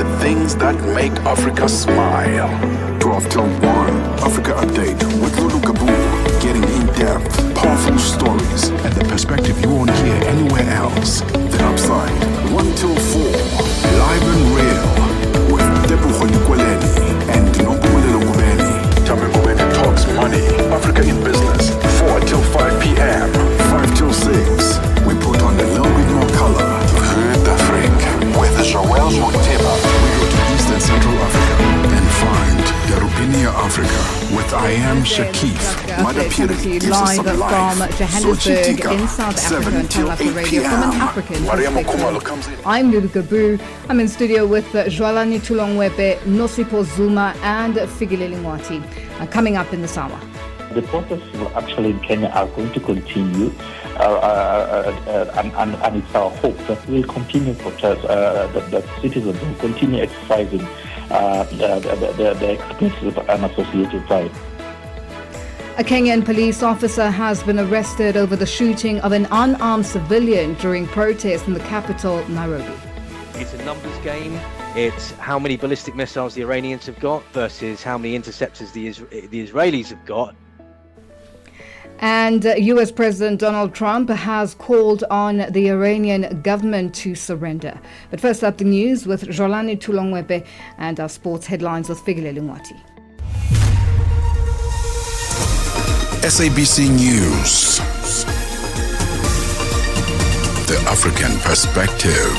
the things that make Africa smile. 12 till 1, Africa Update with Lulu Gaboo. Getting in-depth, powerful stories and the perspective you won't hear anywhere else. The Upside, 1 till 4, live and real with Tebogo Nikoleni and Nopulelo Ngubeni. Tame Ngubeni talks money, Africa in business, 4 till 5 p.m. 5 till 6, we put on a little bit more color. You've heard the freak with Joel Motema. We go to East and Central Africa and find Darupinia Africa with I Am Shakif. Coming to you live from Johannesburg in South Africa on Pan-African Radio from an African perspective. I'm Lulu Gaboo. I'm in studio with Jwalani Tulongwebe, Nosipo Zuma and Fikile Lingwati. Coming up in this hour. The protests actually in Kenya are going to continue, and it's our hope that we'll continue protest, that citizens will continue exercising their expressive and associated right. A Kenyan police officer has been arrested over the shooting of an unarmed civilian during protests in the capital, Nairobi. It's a numbers game. It's how many ballistic missiles the Iranians have got versus how many interceptors the Israelis have got. And US President Donald Trump has called on the Iranian government to surrender. But first up, the news with Jolani Tulongwebe and our sports headlines with Fikile Lingwati. SABC News. The African Perspective.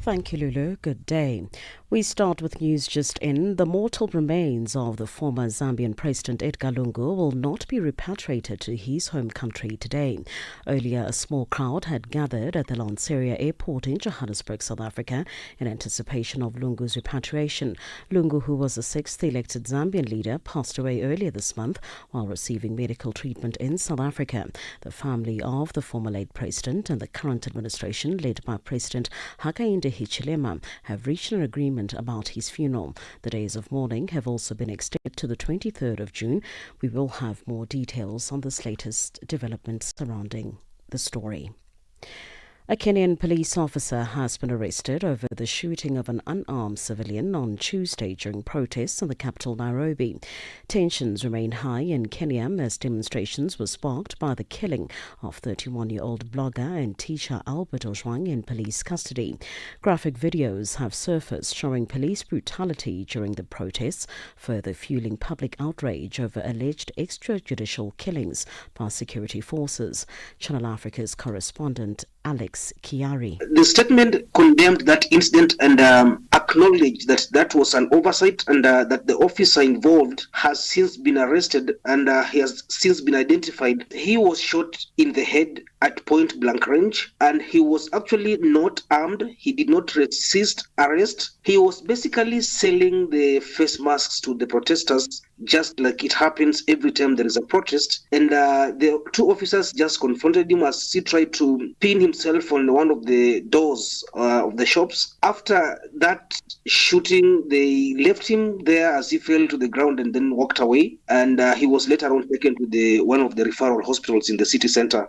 Thank you, Lulu. Good day. We start with news just in. The mortal remains of the former Zambian President Edgar Lungu will not be repatriated to his home country today. Earlier, a small crowd had gathered at the Lanseria airport in Johannesburg, South Africa, in anticipation of Lungu's repatriation. Lungu, who was the sixth elected Zambian leader, passed away earlier this month while receiving medical treatment in South Africa. The family of the former late president and the current administration, led by President Hakainde Hichilema, have reached an agreement about his funeral. The days of mourning have also been extended to the 23rd of June. We will have more details on this latest development surrounding the story. A Kenyan police officer has been arrested over the shooting of an unarmed civilian on Tuesday during protests in the capital, Nairobi. Tensions remain high in Kenya as demonstrations were sparked by the killing of 31-year-old blogger and teacher Albert Ojwang in police custody. Graphic videos have surfaced showing police brutality during the protests, further fueling public outrage over alleged extrajudicial killings by security forces. Channel Africa's correspondent Alex Kiari. The statement condemned that incident and acknowledged that that was an oversight and that the officer involved has since been arrested and he has since been identified. He was shot in the head at point blank range and he was actually not armed. He did not resist arrest. He was basically selling the face masks to the protesters, just like it happens every time there is a protest. And the two officers just confronted him as he tried to pin himself on one of the doors of the shops. After that shooting, they left him there as he fell to the ground and then walked away. And he was later on taken to one of the referral hospitals in the city center.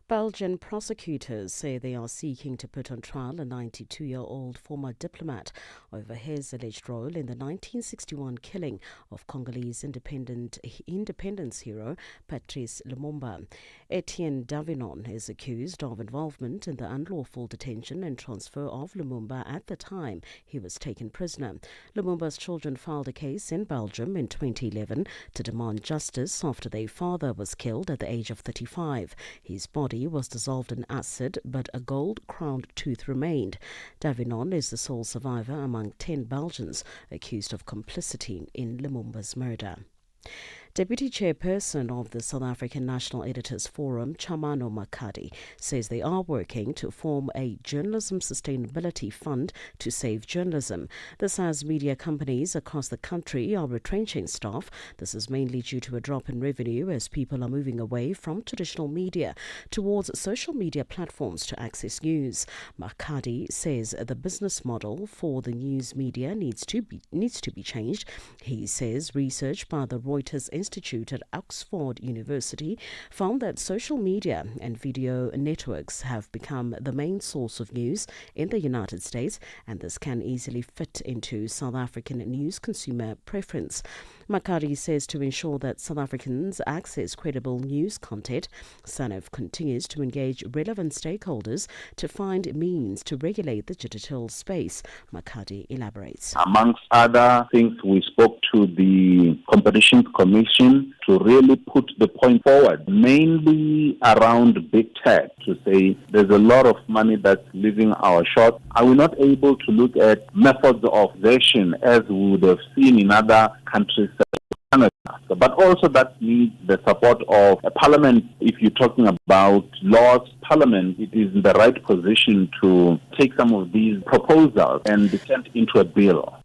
Belgian prosecutors say they are seeking to put on trial a 92-year-old former diplomat over his alleged role in the 1961 killing of Congolese independence hero Patrice Lumumba. Etienne Davinon is accused of involvement in the unlawful detention and transfer of Lumumba at the time he was taken prisoner. Lumumba's children filed a case in Belgium in 2011 to demand justice after their father was killed at the age of 35. His body was dissolved in acid, but a gold-crowned tooth remained. Davinon is the sole survivor among 10 Belgians accused of complicity in Lumumba's murder. Deputy Chairperson of the South African National Editors Forum, Chamano Makadi, says they are working to form a journalism sustainability fund to save journalism. This as media companies across the country are retrenching staff. This is mainly due to a drop in revenue as people are moving away from traditional media towards social media platforms to access news. Makadi says the business model for the news media needs to be changed. He says research by the Reuters Institute at Oxford University found that social media and video networks have become the main source of news in the United States, and this can easily fit into South African news consumer preference. Makari says to ensure that South Africans access credible news content, SANEF continues to engage relevant stakeholders to find means to regulate the digital space. Makari elaborates. Amongst other things, we spoke to the Competition Commission to really put the point forward, mainly around big tech, to say there's a lot of money that's leaving our shores. Are we not able to look at methods of version as we would have seen in other countries? But also that needs the support of a parliament. If you're talking about laws, parliament, it is in the right position to take some of these proposals and turn it into a bill.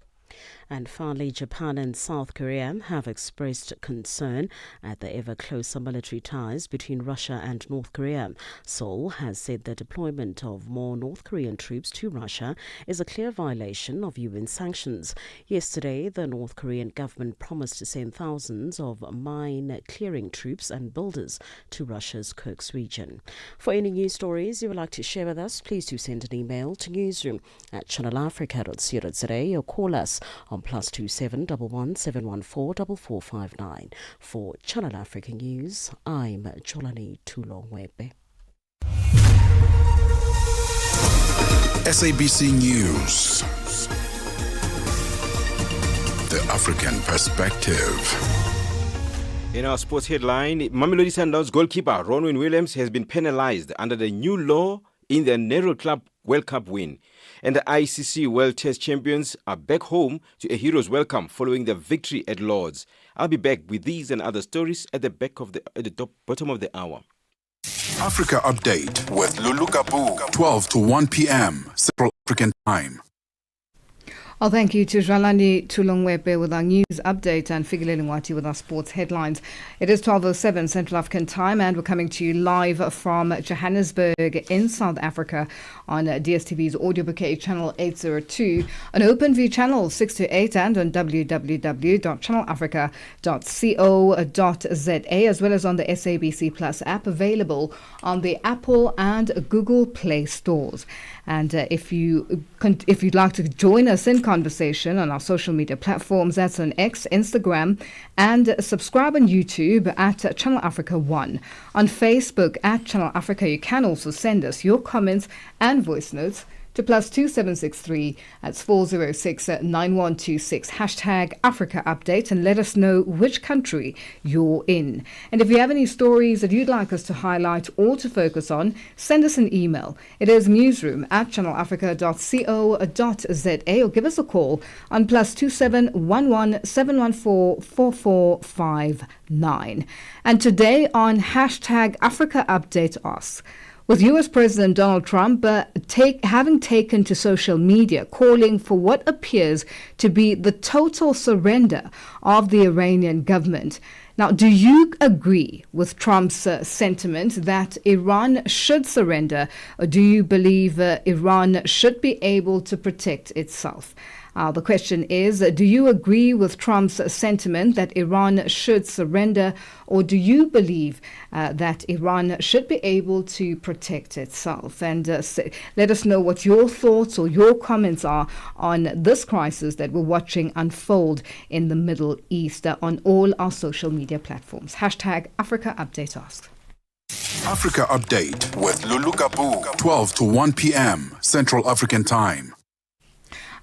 And finally, Japan and South Korea have expressed concern at the ever closer military ties between Russia and North Korea. Seoul has said the deployment of more North Korean troops to Russia is a clear violation of UN sanctions. Yesterday, the North Korean government promised to send thousands of mine-clearing troops and builders to Russia's Kursk region. For any news stories you would like to share with us, please do send an email to newsroom@channelafrica.co.za or call us on +27 11 714 4459. For Channel Africa News, I'm Jolani Tulongwebe. SABC News. The African Perspective. In our sports headline, Mamelodi Sundowns goalkeeper Ronwen Williams has been penalized under the new law in the Nehru Club World Cup win. And the ICC World Test champions are back home to a hero's welcome following their victory at Lord's. I'll be back with these and other stories at the bottom of the hour. Africa Update with Lulu Gaboo, 12 to 1 p.m. Central African Time. Oh, thank you to Zalani Tulongwepe with our news update and Figile Lingwati with our sports headlines. It is 12:07 Central African Time and we're coming to you live from Johannesburg in South Africa on DSTV's audio bouquet channel 802, on OpenView channel 628 and on www.channelafrica.co.za, as well as on the SABC Plus app available on the Apple and Google Play stores. And if you'd like to join us in conversation on our social media platforms, that's on X, Instagram, and subscribe on YouTube at Channel Africa 1. On Facebook at Channel Africa, you can also send us your comments and voice notes to +2763 at 406 9126 #Africa Update, and let us know which country you're in. And if you have any stories that you'd like us to highlight or to focus on, send us an email. It is newsroom@channelafrica.co.za, or give us a call on +27 11 714 4459. And today on #Africa Update asks, with US President Donald Trump having taken to social media calling for what appears to be the total surrender of the Iranian government. Now, do you agree with Trump's sentiment that Iran should surrender, or do you believe Iran should be able to protect itself? The question is, do you agree with Trump's sentiment that Iran should surrender, or do you believe that Iran should be able to protect itself? And let us know what your thoughts or your comments are on this crisis that we're watching unfold in the Middle East on all our social media platforms. #Africa Update Ask. Africa Update with Lulu Gaboo, 12 to 1 p.m. Central African Time.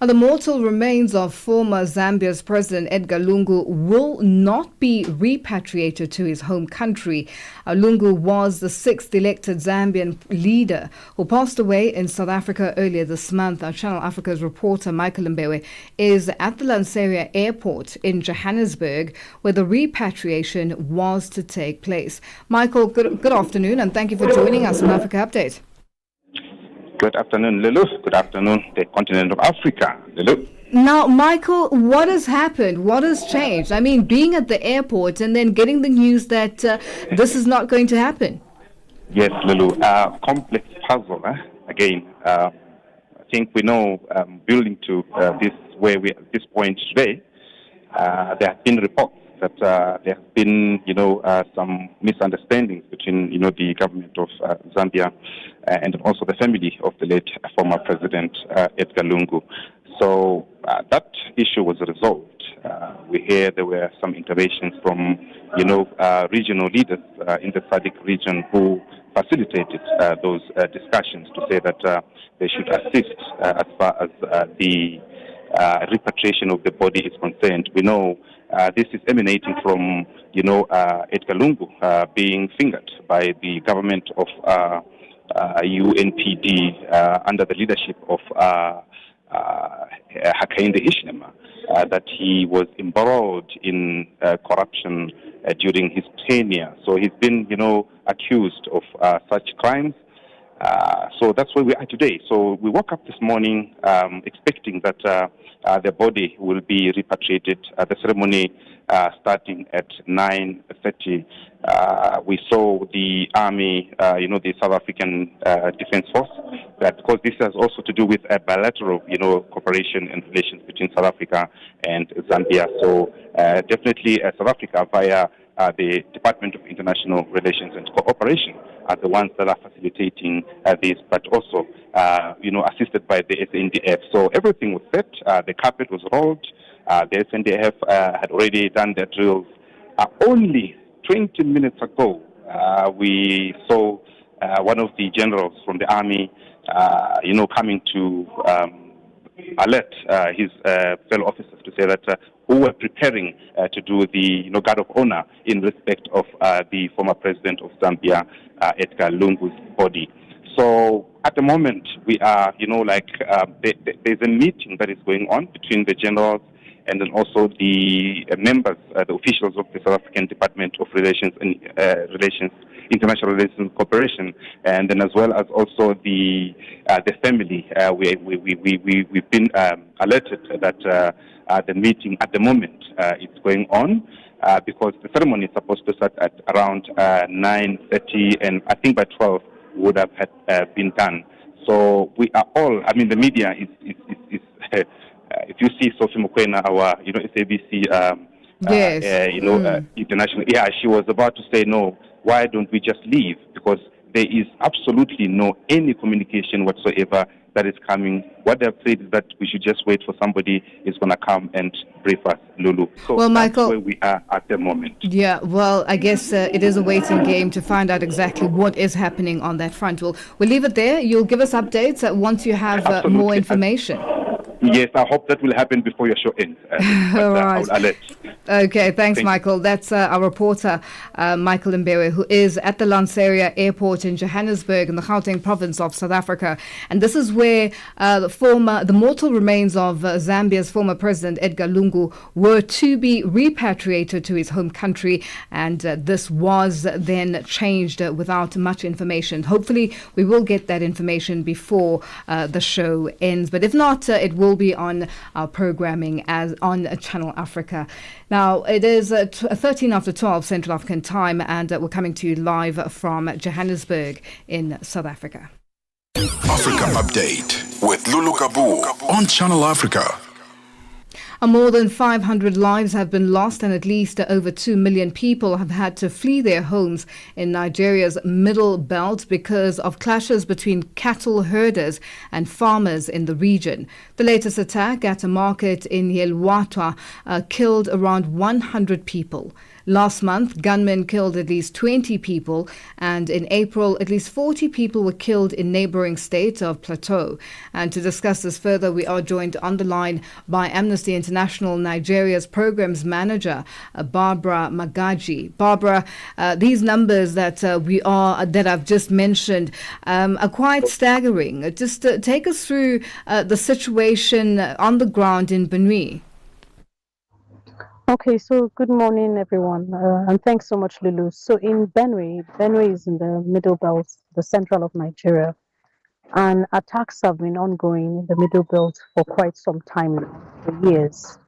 The mortal remains of former Zambia's President Edgar Lungu will not be repatriated to his home country. Lungu was the 6th elected Zambian leader who passed away in South Africa earlier this month. Our Channel Africa's reporter Michael Mbewe is at the Lanseria Airport in Johannesburg, where the repatriation was to take place. Michael, good afternoon, and thank you for joining us on Africa Update. Good afternoon, Lulu. Good afternoon, the continent of Africa, Lulu. Now, Michael, what has happened? What has changed? I mean, being at the airport and then getting the news that this is not going to happen. Yes, Lulu. Complex puzzle. Again, I think we know, building to this where we at this point today, there have been reports that there have been, some misunderstandings between, the government of Zambia and also the family of the late former President Edgar Lungu. So that issue was resolved. We hear there were some interventions from, regional leaders in the SADC region who facilitated those discussions to say that they should assist as far as the repatriation of the body is concerned. We know this is emanating from, Edgar Lungu being fingered by the government of UNPD under the leadership of Hakainde Hichilema, that he was embroiled in corruption during his tenure. So he's been, accused of such crimes. So that's where we are today. So we woke up this morning expecting that the body will be repatriated. The ceremony starting at 9:30. We saw the army, the South African Defence Force, because this has also to do with a bilateral, cooperation and relations between South Africa and Zambia. So definitely South Africa via the Department of International Relations and Cooperation are the ones that are facilitating this, but also, assisted by the SNDF. So everything was set. The carpet was rolled. The SNDF had already done their drills. Only 20 minutes ago, we saw one of the generals from the army, coming to alert his fellow officers to say that who were preparing to do the guard of honor in respect of the former president of Zambia, Edgar Lungu's body. So at the moment, we are, there's a meeting that is going on between the generals and then also the members, the officials of the South African Department of Relations and International Relations Cooperation, and then as well as also the family. We've been alerted that the meeting at the moment is going on because the ceremony is supposed to start at around 9:30, and I think by 12 would have been done. So we are all. I mean, the media is if you see Sophie Mukwena, our SABC, international. Yeah, she was about to say no. Why don't we just leave? Because there is absolutely any communication whatsoever that is coming. What they've said is that we should just wait for somebody is going to come and brief us, Lulu. So well, Michael, that's where we are at the moment. Yeah, well, I guess it is a waiting game to find out exactly what is happening on that front. We'll leave it there. You'll give us updates once you have more information. Yes, I hope that will happen before your show ends. All right. I'll alert. Okay, thanks, Michael. That's our reporter, Michael Mbewe, who is at the Lanseria Airport in Johannesburg in the Gauteng province of South Africa. And this is where the mortal remains of Zambia's former president, Edgar Lungu, were to be repatriated to his home country. And this was then changed without much information. Hopefully, we will get that information before the show ends. But if not, it will be on our programming as on Channel Africa. Now, it is 13 after 12 Central African time, and we're coming to you live from Johannesburg in South Africa. Africa Update with Lulu Gaboo on Channel Africa. More than 500 lives have been lost and at least over 2 million people have had to flee their homes in Nigeria's Middle Belt because of clashes between cattle herders and farmers in the region. The latest attack at a market in Yelwatwa killed around 100 people. Last month, gunmen killed at least 20 people, and in April, at least 40 people were killed in neighboring state of Plateau. And to discuss this further, we are joined on the line by Amnesty International Nigeria's programs manager, Barbara Magaji. Barbara, these numbers that I've just mentioned are quite staggering. Just take us through the situation on the ground in Benue. Okay, so good morning, everyone, and thanks so much, Lulu. So in Benue is in the Middle Belt, the central of Nigeria, and attacks have been ongoing in the Middle Belt for quite some time now, for years.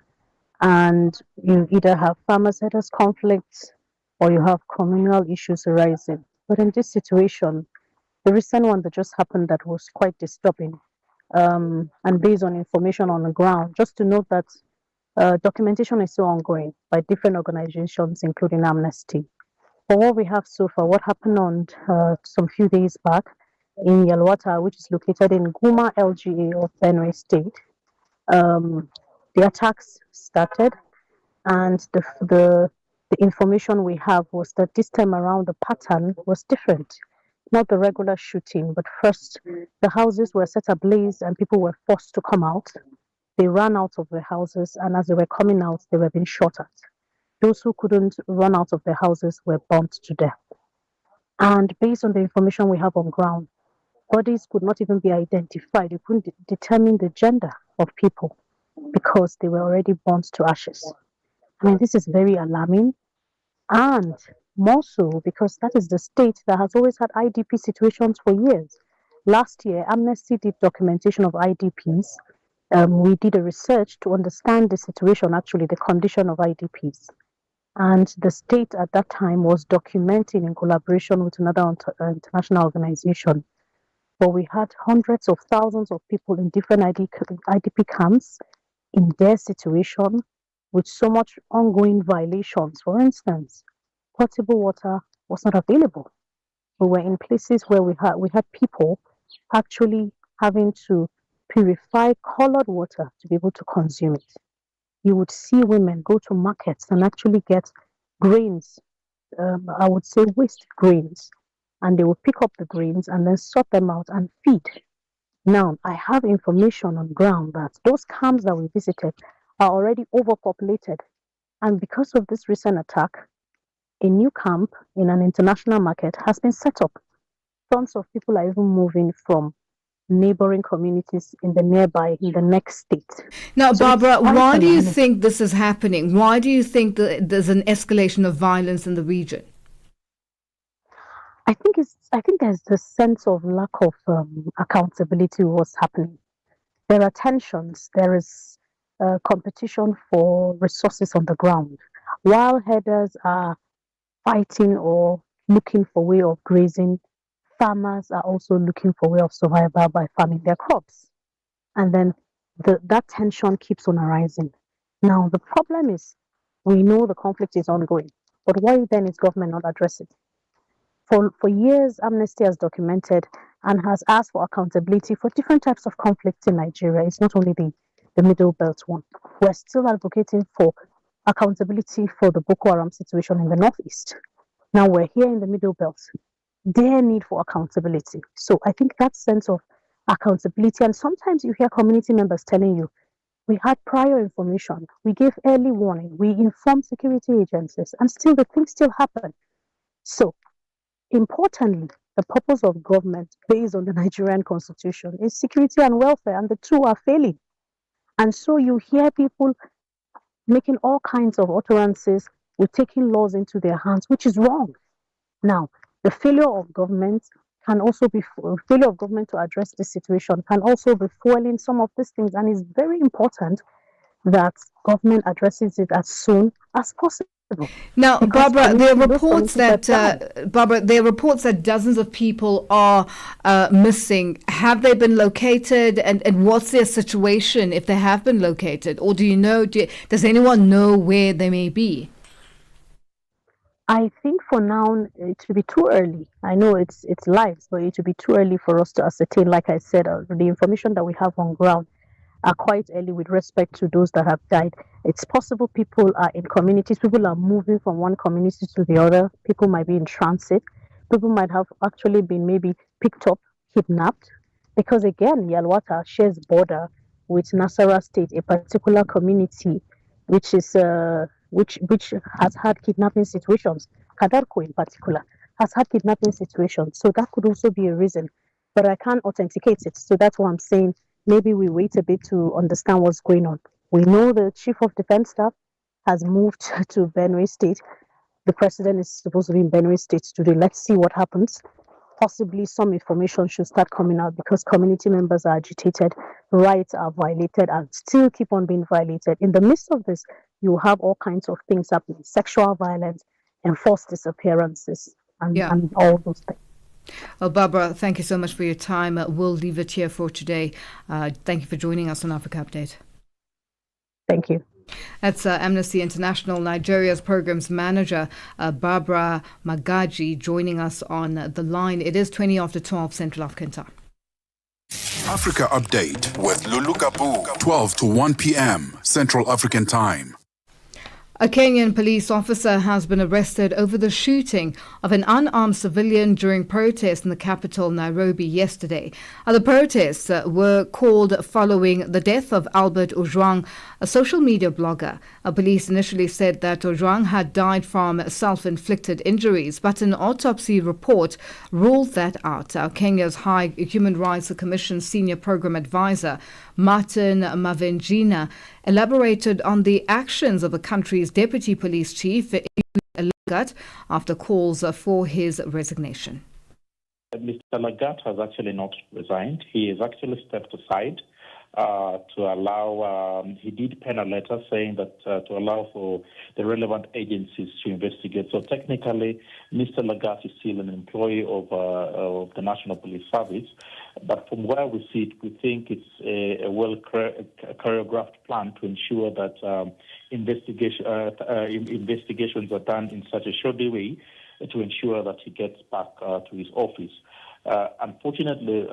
And you either have farmers-herders conflicts or you have communal issues arising. But in this situation, the recent one that just happened that was quite disturbing, and based on information on the ground, just to note that Documentation is still ongoing by different organizations, including Amnesty. For what we have so far, what happened on some few days back in Yalwata, which is located in Guma LGA of Benue State, the attacks started, and the information we have was that this time around the pattern was different. Not the regular shooting, but first the houses were set ablaze and people were forced to come out. They ran out of their houses, and as they were coming out, they were being shot at. Those who couldn't run out of their houses were burnt to death. And based on the information we have on ground, bodies could not even be identified. You couldn't determine the gender of people because they were already burnt to ashes. I mean, this is very alarming, and more so because that is the state that has always had IDP situations for years. Last year, Amnesty did documentation of IDPs. We did a research to understand the situation, actually, the condition of IDPs. And the state at that time was documenting in collaboration with another international organization. But we had hundreds of thousands of people in different IDP camps in their situation with so much ongoing violations. For instance, potable water was not available. We were in places where we had people actually having to purify colored water to be able to consume it. You would see women go to markets and actually get grains, I would say waste grains, and they will pick up the grains and then sort them out and feed. Now, I have information on ground that those camps that we visited are already overpopulated. And because of this recent attack, a new camp in an international market has been set up. Tons of people are even moving from neighboring communities in the next state. Now, So Barbara, it's quite why do you alarming. think this is happening? Why do you think that there's an escalation of violence in the region? I think there's a sense of lack of accountability with what's happening. There are tensions. There is competition for resources on the ground. While herders are fighting or looking for way of grazing, farmers are also looking for way of survival by farming their crops. And then that tension keeps on arising. Now, the problem is we know the conflict is ongoing, but why then is government not addressing it? For years, Amnesty has documented and has asked for accountability for different types of conflicts in Nigeria. It's not only the Middle Belt one. We're still advocating for accountability for the Boko Haram situation in the Northeast. Now we're here in the Middle Belt. Their need for accountability. So I think that sense of accountability, and sometimes you hear community members telling you, we had prior information, we gave early warning, we informed security agencies, and still the things still happen. So importantly, the purpose of government based on the Nigerian constitution is security and welfare, and the two are failing. And so you hear people making all kinds of utterances with taking laws into their hands, which is wrong. Now, the failure of government to address this situation can also be fueling some of these things, and it's very important that government addresses it as soon as possible. Now, Because Barbara, there are those reports communities that dozens of people are missing. Have they been located, and what's their situation if they have been located? Or do you know? Does anyone know where they may be? I think for now it should be too early. I know it's lives, but it should be too early for us to ascertain. Like I said, the information that we have on ground are quite early with respect to those that have died. It's possible people are in communities, people are moving from one community to the other, people might be in transit, people might have actually been maybe picked up, kidnapped, because again, Yalwata shares border with Nasarawa State, a particular community which is which has had kidnapping situations. Kadarko in particular has had kidnapping situations, so that could also be a reason, but I can't authenticate it. So that's why I'm saying maybe we wait a bit to understand what's going on. We know the Chief of Defense Staff has moved to Benue State. The president is supposed to be in Benue State today. Let's see what happens. Possibly some information should start coming out because community members are agitated, rights are violated and still keep on being violated. In the midst of this, you have all kinds of things happening, sexual violence, enforced disappearances, and all those things. Well, Barbara, thank you so much for your time. We'll leave it here for today. Thank you for joining us on Africa Update. Thank you. That's Amnesty International Nigeria's Programs Manager, Barbara Magaji, joining us on the line. It is 20 after 12 Central African Time. Africa Update with Lulu Gaboo, 12 to 1 p.m. Central African Time. A Kenyan police officer has been arrested over the shooting of an unarmed civilian during protests in the capital, Nairobi, yesterday. The protests were called following the death of Albert Ojwang, a social media blogger. Police initially said that Ojwang had died from self-inflicted injuries, but an autopsy report ruled that out. Kenya's High Human Rights Commission Senior Program Advisor, Martin Mavenjina, elaborated on the actions of the country's Deputy Police Chief after calls for his resignation. Mr. Lagat has actually not resigned. He has actually stepped aside to allow, he did pen a letter saying that to allow for the relevant agencies to investigate. So technically, Mr. Lagat is still an employee of the National Police Service. But from where we see it, we think it's a well choreographed plan to ensure that investigations are done in such a shoddy way to ensure that he gets back to his office. Unfortunately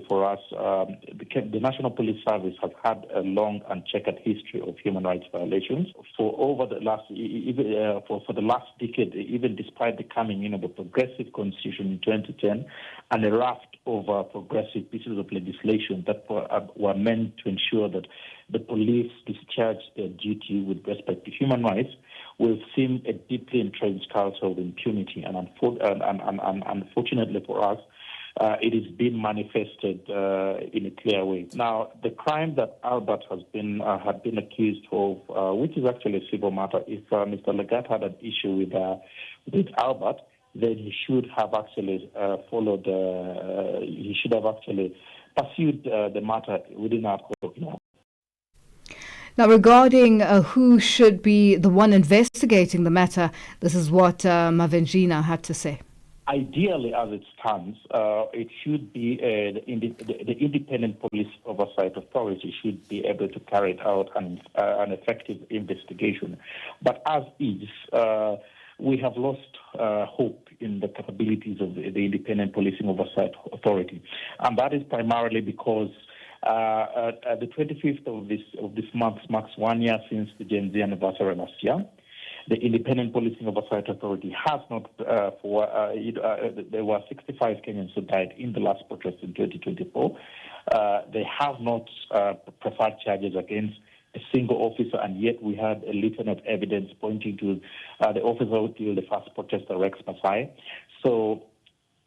for us, the National Police Service has had a long and checkered history of human rights violations for over the last, for the last decade. Even despite the coming in of a progressive constitution in 2010 and a raft of progressive pieces of legislation that were meant to ensure that the police discharge their duty with respect to human rights, we've seen a deeply entrenched culture of impunity, and unfortunately for us, it is being manifested in a clear way. Now, the crime that Albert had been accused of, which is actually a civil matter, if Mr. Lagat had an issue with Albert, then he should have actually he should have actually pursued the matter within our court of law. Now, regarding who should be the one investigating the matter, this is what Mavenjina had to say. Ideally, as it stands, it should be the Independent Police Oversight Authority should be able to carry out an effective investigation. But as is, we have lost hope in the capabilities of the Independent Policing Oversight Authority, and that is primarily because the 25th of this month marks 1 year since the Gen Z anniversary last year. The Independent Policing Oversight Authority has not, there were 65 Kenyans who died in the last protest in 2024. They have not preferred charges against a single officer, and yet we had a litany of evidence pointing to the officer who killed the first protester, Rex Masai. So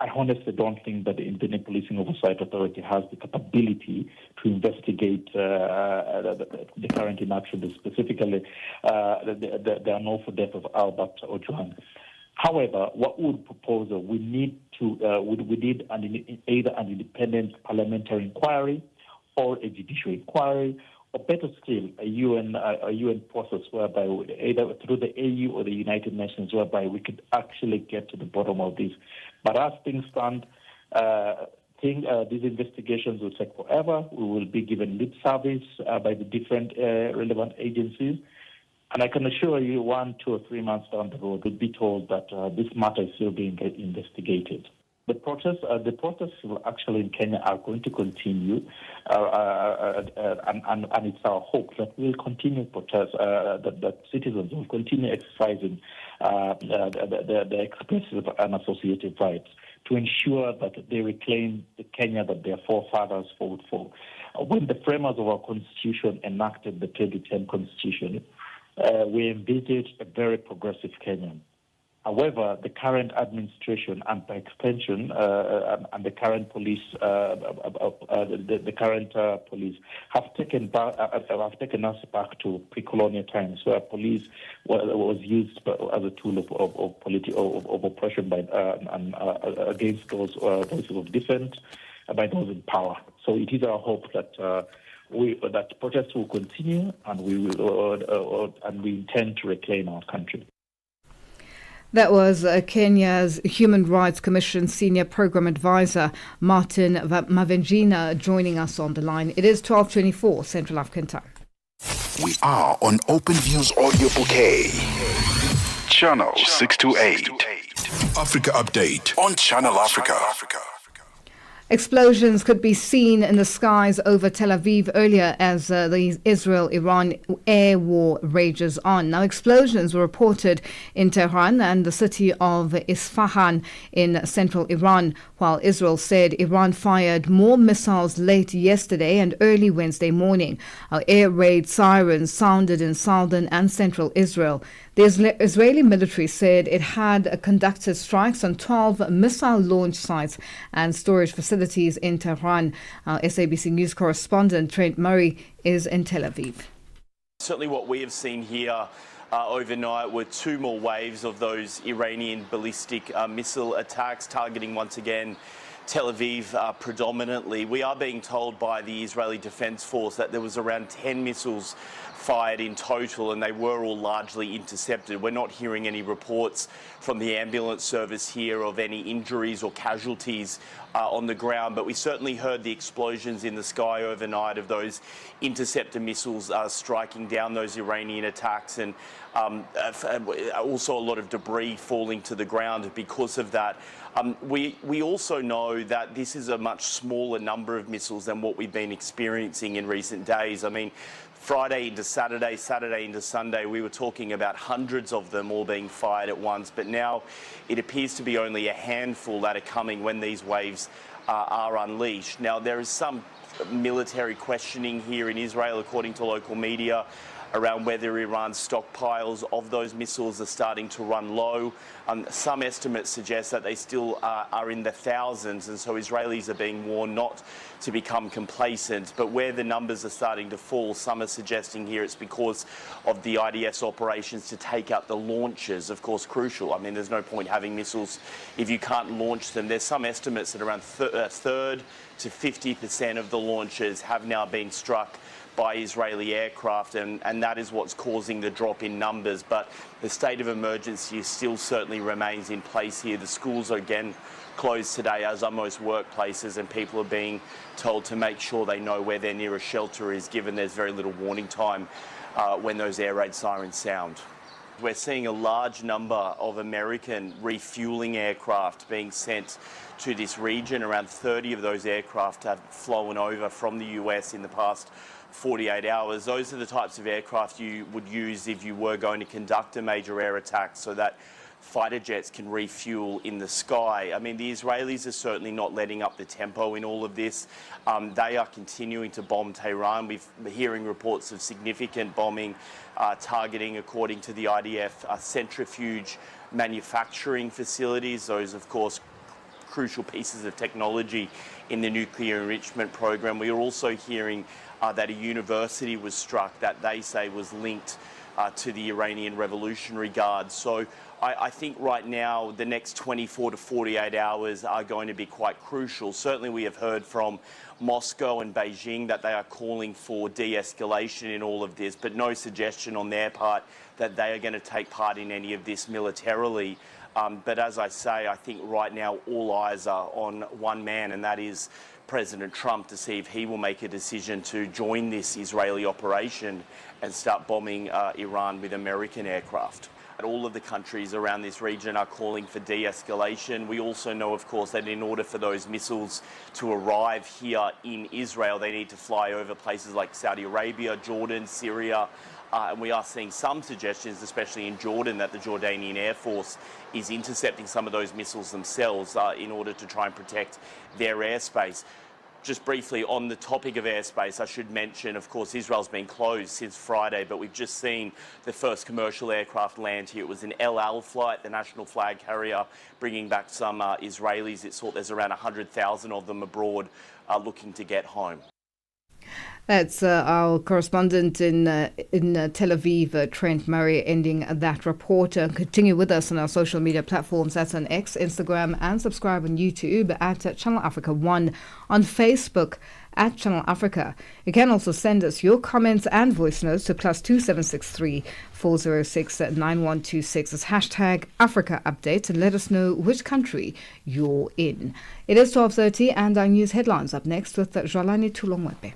I honestly don't think that the Independent Policing Oversight Authority has the capability to investigate the current inaction, specifically the unlawful death of Albert Ojwang. However, what we would propose, we need either an independent parliamentary inquiry or a judicial inquiry, or better still, a UN process whereby either through the AU or the United Nations, whereby we could actually get to the bottom of this. But as things stand, these investigations will take forever. We will be given lip service by the different relevant agencies. And I can assure you 1, 2, or 3 months down the road, we'll be told that this matter is still being investigated. The protests actually in Kenya are going to continue, and it's our hope that we'll continue protests, that citizens will continue exercising their expressive and associative rights to ensure that they reclaim the Kenya that their forefathers fought for. When the framers of our constitution enacted the 2010 constitution, we envisaged a very progressive Kenyan. However, the current administration and by extension, and the current police, police have taken us back to pre-colonial times, where police was used as a tool of oppression by against those voices of dissent by those in power. So it is our hope that that protests will continue, and we intend to reclaim our country. That was Kenya's Human Rights Commission Senior Program Advisor Martin Mavenjina joining us on the line. It is 12:24 Central African Time. We are on OpenView's audio bouquet. Channel 628. Africa Update on Channel Africa. Explosions could be seen in the skies over Tel Aviv earlier as the Israel-Iran air war rages on. Now, explosions were reported in Tehran and the city of Isfahan in central Iran, while Israel said Iran fired more missiles late yesterday and early Wednesday morning. Air raid sirens sounded in southern and central Israel. The Israeli military said it had conducted strikes on 12 missile launch sites and storage facilities in Tehran. Our SABC News correspondent Trent Murray is in Tel Aviv. Certainly what we have seen here overnight were two more waves of those Iranian ballistic missile attacks targeting once again Tel Aviv predominantly. We are being told by the Israeli Defense Force that there was around 10 missiles fired in total, and they were all largely intercepted. We're not hearing any reports from the ambulance service here of any injuries or casualties on the ground, but we certainly heard the explosions in the sky overnight of those interceptor missiles striking down those Iranian attacks, and also a lot of debris falling to the ground because of that. We also know that this is a much smaller number of missiles than what we've been experiencing in recent days. I mean, Friday into Saturday, Saturday into Sunday, we were talking about hundreds of them all being fired at once, but now it appears to be only a handful that are coming when these waves are unleashed. Now, there is some military questioning here in Israel, according to local media, around whether Iran's stockpiles of those missiles are starting to run low. Some estimates suggest that they still are in the thousands, and so Israelis are being warned not to become complacent. But where the numbers are starting to fall, some are suggesting here it's because of the IDS operations to take out the launches, of course, crucial. I mean, there's no point having missiles if you can't launch them. There's some estimates that around a third to 50% of the launches have now been struck by Israeli aircraft, and that is what's causing the drop in numbers. But the state of emergency still certainly remains in place here. The schools are again closed today, as are most workplaces, and people are being told to make sure they know where their nearest shelter is, given there's very little warning time when those air raid sirens sound. We're seeing a large number of American refueling aircraft being sent to this region. Around 30 of those aircraft have flown over from the US in the past 48 hours. Those are the types of aircraft you would use if you were going to conduct a major air attack, so that fighter jets can refuel in the sky. I mean, the Israelis are certainly not letting up the tempo in all of this. They are continuing to bomb Tehran. We're hearing reports of significant bombing targeting, according to the IDF, centrifuge manufacturing facilities. Those, of course, crucial pieces of technology in the nuclear enrichment program. We are also hearing that a university was struck that they say was linked to the Iranian Revolutionary Guard. So I think right now the next 24 to 48 hours are going to be quite crucial. Certainly we have heard from Moscow and Beijing that they are calling for de-escalation in all of this, but no suggestion on their part that they are going to take part in any of this militarily. But as I say, I think right now all eyes are on one man, and that is President Trump, to see if he will make a decision to join this Israeli operation and start bombing Iran with American aircraft. All of the countries around this region are calling for de-escalation. We also know, of course, that in order for those missiles to arrive here in Israel, they need to fly over places like Saudi Arabia, Jordan, Syria. And we are seeing some suggestions, especially in Jordan, that the Jordanian Air Force is intercepting some of those missiles themselves in order to try and protect their airspace. Just briefly on the topic of airspace, I should mention, of course, Israel's been closed since Friday, but we've just seen the first commercial aircraft land here. It was an El Al flight, the national flag carrier, bringing back some Israelis. It's thought there's around 100,000 of them abroad looking to get home. That's our correspondent in Tel Aviv, Trent Murray, ending that report. Continue with us on our social media platforms. That's on X, Instagram, and subscribe on YouTube at Channel Africa 1, on Facebook at Channel Africa. You can also send us your comments and voice notes to +2763 406 9126 as hashtag Africa Update, and let us know which country you're in. It is 12:30, and our news headlines up next with Jolani Tulongwepe.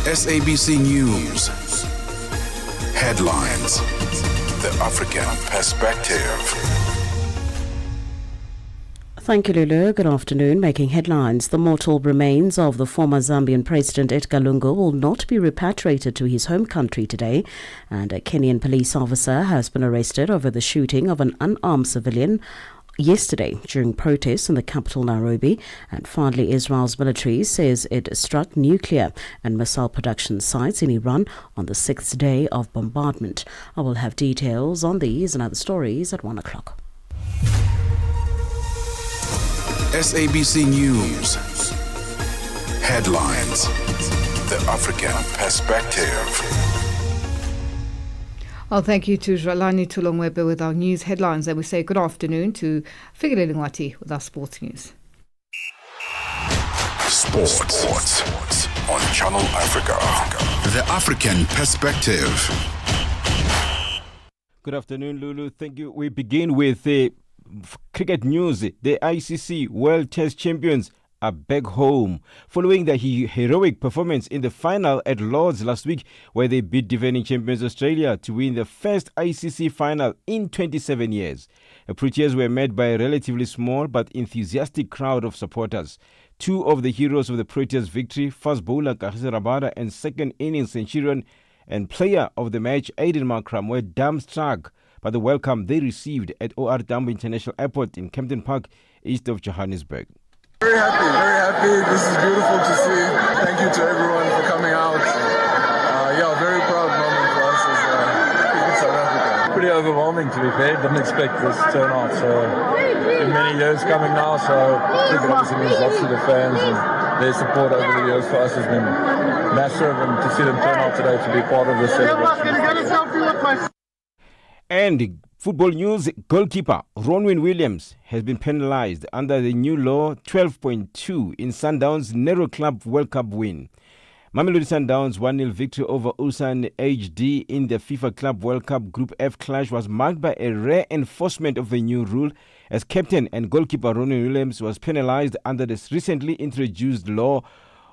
SABC News. Headlines. The African Perspective. Thank you, Lulu. Good afternoon. Making headlines. The mortal remains of the former Zambian President Edgar Lungu will not be repatriated to his home country today. And a Kenyan police officer has been arrested over the shooting of an unarmed civilian yesterday during protests in the capital Nairobi. And finally, Israel's military says it struck nuclear and missile production sites in Iran on the sixth day of bombardment. I will have details on these and other stories at 1 o'clock. SABC News. Headlines. The African Perspective. Oh, thank you to Jwalani Tulongwebe with our news headlines. And we say good afternoon to Figile Lingwati with our sports news. Sports on Channel Africa. The African Perspective. Good afternoon, Lulu. Thank you. We begin with the cricket news. The ICC World Test Champions are back home following their heroic performance in the final at Lord's last week, where they beat defending champions Australia to win the first ICC final in 27 years. The Proteas were met by a relatively small but enthusiastic crowd of supporters. Two of the heroes of the Proteas victory, fast bowler Kagiso Rabada and second innings centurion and player of the match Aiden Markram, were dumbstruck by the welcome they received at OR Tambo International Airport in Kempton Park, east of Johannesburg. Very happy. This is beautiful to see. Thank you to everyone for coming out. Very proud moment for us as Cricket South Africa. Pretty overwhelming, to be fair. Didn't expect this turnout. So, been many years coming now, so I think it obviously means lots to the fans, and their support over the years for us has been massive, and to see them turn out today to be part of this celebration. And football news, goalkeeper Ronwin Williams has been penalized under the new law 12.2 in Sundowns' Nero Club World Cup win. Mamelodi Sundowns' 1-0 victory over Ulsan HD in the FIFA Club World Cup Group F clash was marked by a rare enforcement of the new rule, as captain and goalkeeper Ronwin Williams was penalized under this recently introduced law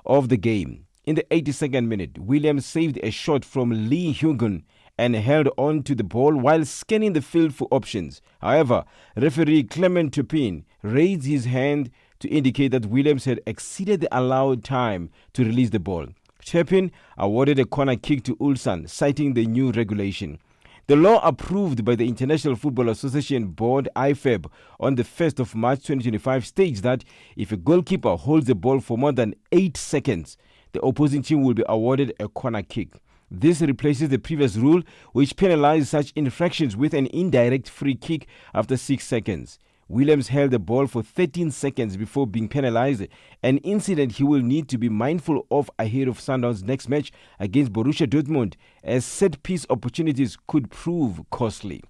of the game. In the 82nd minute, Williams saved a shot from Lee Hugon and held on to the ball while scanning the field for options. However, referee Clement Turpin raised his hand to indicate that Williams had exceeded the allowed time to release the ball. Turpin awarded a corner kick to Ulsan, citing the new regulation. The law approved by the International Football Association Board IFAB on the 1st of March 2025 states that if a goalkeeper holds the ball for more than 8 seconds, the opposing team will be awarded a corner kick. This replaces the previous rule, which penalized such infractions with an indirect free kick after 6 seconds. Williams held the ball for 13 seconds before being penalized, an incident he will need to be mindful of ahead of Sundowns' next match against Borussia Dortmund, as set-piece opportunities could prove costly.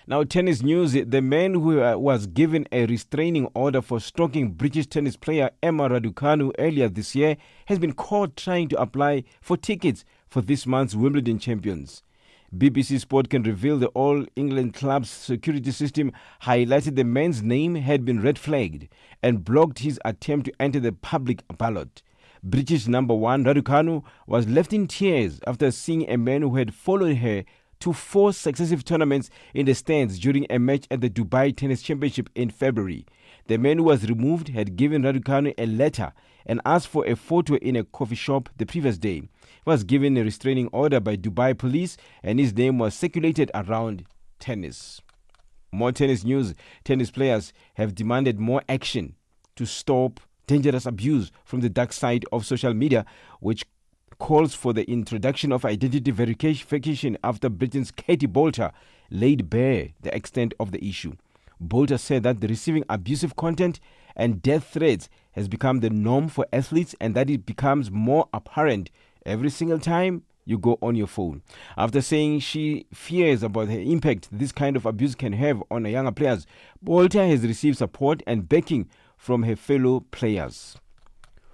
Now, tennis news. The man who was given a restraining order for stalking British tennis player Emma Raducanu earlier this year has been caught trying to apply for tickets for this month's Wimbledon Champions. BBC Sport can reveal the All England Club's security system highlighted the man's name had been red-flagged and blocked his attempt to enter the public ballot. British number one Raducanu was left in tears after seeing a man who had followed her to 4 successive tournaments in the stands during a match at the Dubai Tennis Championship in February. The man who was removed had given Raducanu a letter and asked for a photo in a coffee shop the previous day. He was given a restraining order by Dubai police and his name was circulated around tennis. More tennis news. Tennis players have demanded more action to stop dangerous abuse from the dark side of social media, which calls for the introduction of identity verification after Britain's Katie Bolter laid bare the extent of the issue. Bolter said that the receiving abusive content and death threats has become the norm for athletes and that it becomes more apparent every single time you go on your phone. After saying she fears about the impact this kind of abuse can have on younger players, Bolter has received support and backing from her fellow players.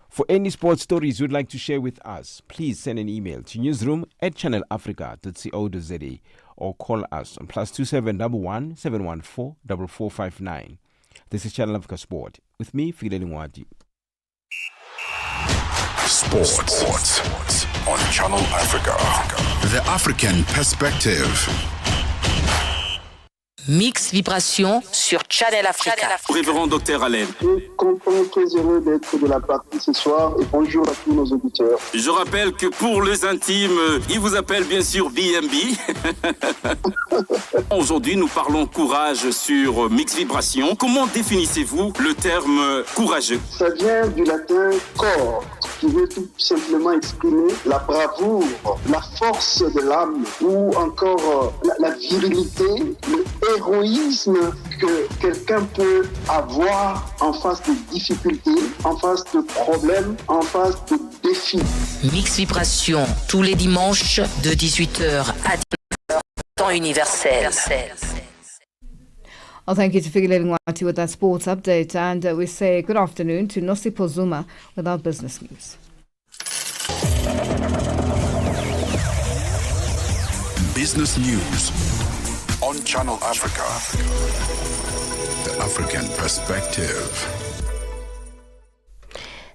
For any sports stories you'd like to share with us, please send an email to newsroom@channelafrica.co.za or call us on +2711 714 4459. This is Channel Africa Sport with me, Fidel Ngwati. Sports on Channel Africa. The African Perspective. Mix Vibration sur Channel Africa. Révérend Docteur Alain. Je suis content, très heureux d'être de la partie ce soir et bonjour à tous nos auditeurs. Je rappelle que pour les intimes, il vous appelle bien sûr BMB. Aujourd'hui, nous parlons courage sur Mix Vibration. Comment définissez-vous le terme courageux? Ça vient du latin corps, qui veut tout simplement exprimer la bravoure, la force de l'âme ou encore la virilité, le héroïsme que quelqu'un peut avoir en face de difficultés, en face de problèmes, en face de défis. Mix Vibration, tous les dimanches de 18h à 19h, temps universel. Oh, thank you to Figuleni Ngwati with that sports update. And we say good afternoon to Nosipo Zuma with our business news. Business news on Channel Africa. The African Perspective.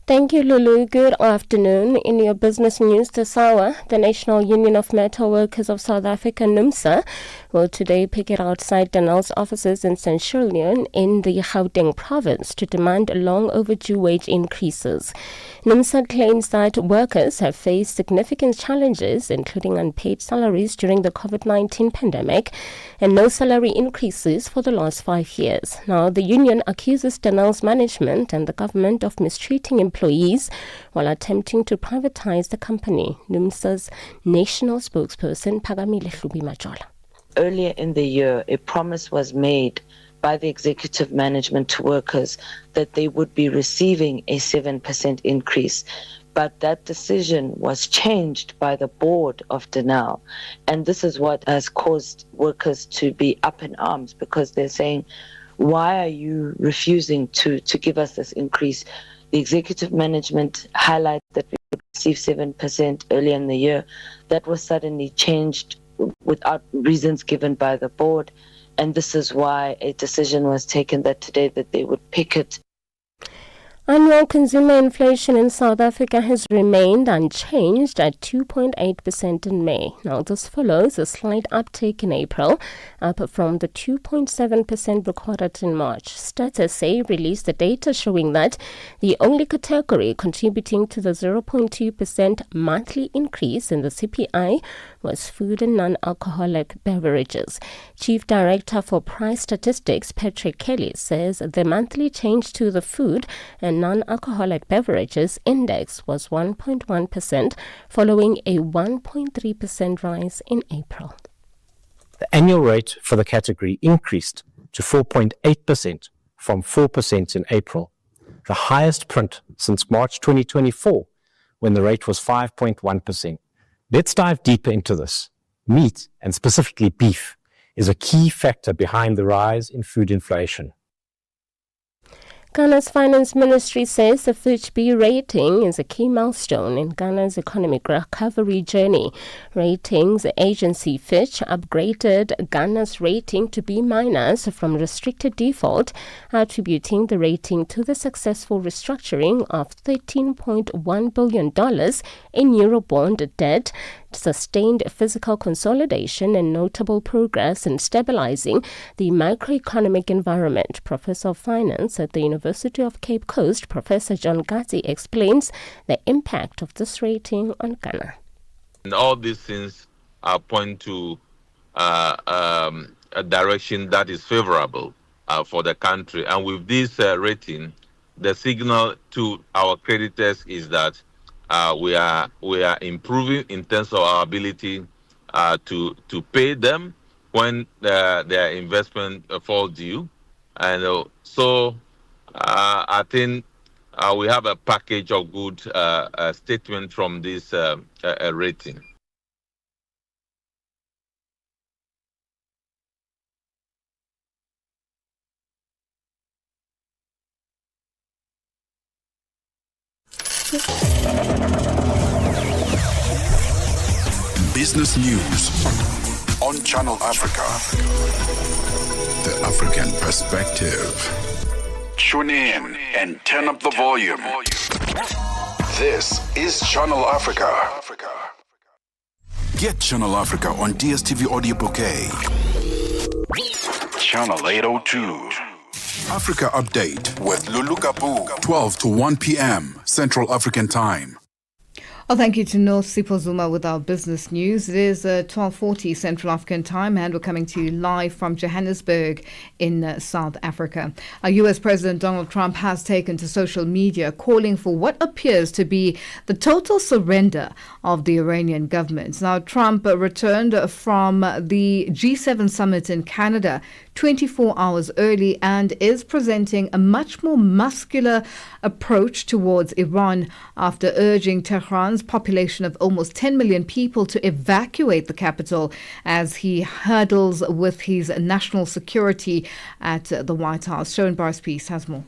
Thank you, Lulu. Good afternoon. In your business news this hour, the National Union of Metal Workers of South Africa, NUMSA, will today picket outside Danel's offices in Centurion in the Gauteng province to demand long overdue wage increases. NUMSA claims that workers have faced significant challenges, including unpaid salaries during the COVID-19 pandemic and no salary increases for the last 5 years. Now, the union accuses Danel's management and the government of mistreating employees while attempting to privatize the company. NUMSA's national spokesperson, Pagamile Hlubi-Majola. Earlier in the year, a promise was made by the executive management to workers that they would be receiving a 7% increase. But that decision was changed by the board of Danel. And this is what has caused workers to be up in arms, because they're saying, why are you refusing to give us this increase? The executive management highlighted that we would receive 7% earlier in the year. That was suddenly changed without reasons given by the board. And this is why a decision was taken that today that they would picket. Annual consumer inflation in South Africa has remained unchanged at 2.8% in May. Now, this follows a slight uptick in April, up from the 2.7% recorded in March. Stats SA released the data showing that the only category contributing to the 0.2% monthly increase in the CPI was food and non-alcoholic beverages. Chief Director for Price Statistics, Patrick Kelly, says the monthly change to the food and non-alcoholic beverages index was 1.1%, following a 1.3% rise in April. The annual rate for the category increased to 4.8% from 4% in April, the highest print since March 2024, when the rate was 5.1%. Let's dive deeper into this. Meat, and specifically beef, is a key factor behind the rise in food inflation. Ghana's Finance Ministry says the Fitch B rating is a key milestone in Ghana's economic recovery journey. Ratings agency Fitch upgraded Ghana's rating to B- from restricted default, attributing the rating to the successful restructuring of $13.1 billion in Eurobond debt, sustained physical consolidation and notable progress in stabilizing the macroeconomic environment. Professor of Finance at the University of Cape Coast, Professor John Gatsi, explains the impact of this rating on Ghana. And all these things point to a direction that is favorable for the country. And with this rating, the signal to our creditors is that we are improving in terms of our ability to pay them when their investment fall due, and so I think we have a package of good statement from this rating. Business news on Channel Africa. The African Perspective. Tune in and turn up the volume. This is Channel Africa. Get Channel Africa on DSTV Audio Bouquet. Channel 802. Africa Update with Lulu Gaboo, 12 to 1 p.m. Central African Time. Well, thank you to North Sipozuma with our business news. It is 12:40 Central African Time, and we're coming to you live from Johannesburg in South Africa. U.S. President Donald Trump has taken to social media calling for what appears to be the total surrender of the Iranian government. Now, Trump returned from the G7 summit in Canada 24 hours early and is presenting a much more muscular approach towards Iran after urging Tehran's population of almost 10 million people to evacuate the capital as he hurdles with his national security at the White House. Sharon Bryce-Peace has more.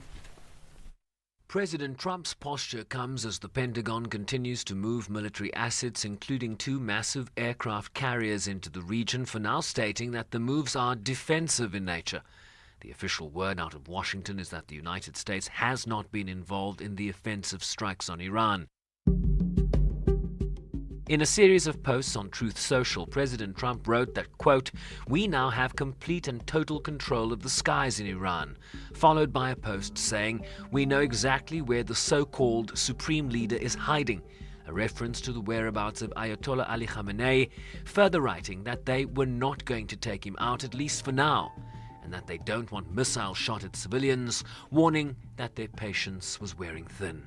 President Trump's posture comes as the Pentagon continues to move military assets, including 2 massive aircraft carriers, into the region, for now stating that the moves are defensive in nature. The official word out of Washington is that the United States has not been involved in the offensive strikes on Iran. In a series of posts on Truth Social, President Trump wrote that, quote, "We now have complete and total control of the skies in Iran," followed by a post saying, "We know exactly where the so-called supreme leader is hiding," a reference to the whereabouts of Ayatollah Ali Khamenei, further writing that they were not going to take him out, at least for now, and that they don't want missiles shot at civilians, warning that their patience was wearing thin.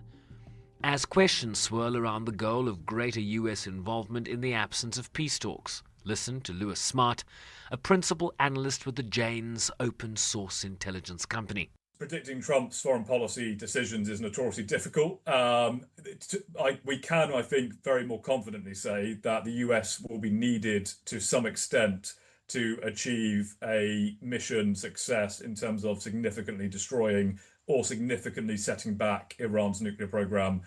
As questions swirl around the goal of greater U.S. involvement in the absence of peace talks, listen to Lewis Smart, a principal analyst with the Jane's open source intelligence company. Predicting Trump's foreign policy decisions is notoriously difficult. We can, I think, very more confidently say that the US will be needed to some extent to achieve a mission success in terms of significantly destroying or significantly setting back Iran's nuclear program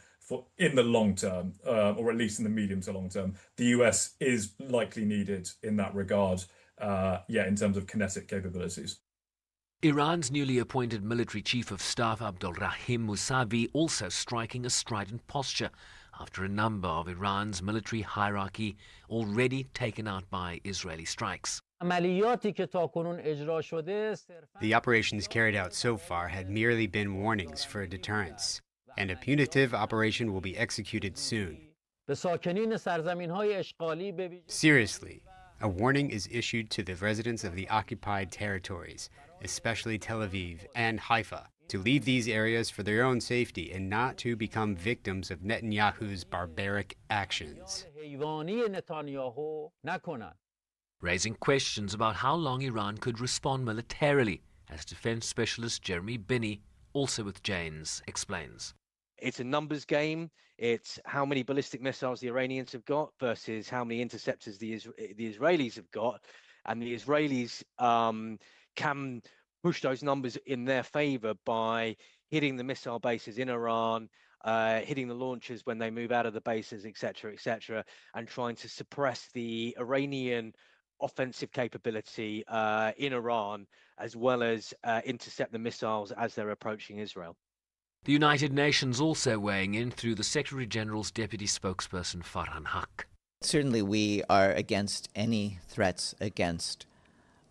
in the long term, or at least in the medium to long term. The US is likely needed in that regard, in terms of kinetic capabilities. Iran's newly appointed military chief of staff Abdolrahim Mousavi also striking a strident posture after a number of Iran's military hierarchy already taken out by Israeli strikes. The operations carried out so far had merely been warnings for a deterrence, and a punitive operation will be executed soon. Seriously, a warning is issued to the residents of the occupied territories, especially Tel Aviv and Haifa, to leave these areas for their own safety and not to become victims of Netanyahu's barbaric actions. Raising questions about how long Iran could respond militarily, as defense specialist Jeremy Binney, also with Jane's, explains. It's a numbers game. It's how many ballistic missiles the Iranians have got versus how many interceptors the Israelis have got. And the Israelis can push those numbers in their favor by hitting the missile bases in Iran, hitting the launchers when they move out of the bases, etc., and trying to suppress the Iranian offensive capability in Iran, as well as intercept the missiles as they're approaching Israel. The United Nations also weighing in through the Secretary General's deputy spokesperson Farhan Haq. Certainly we are against any threats against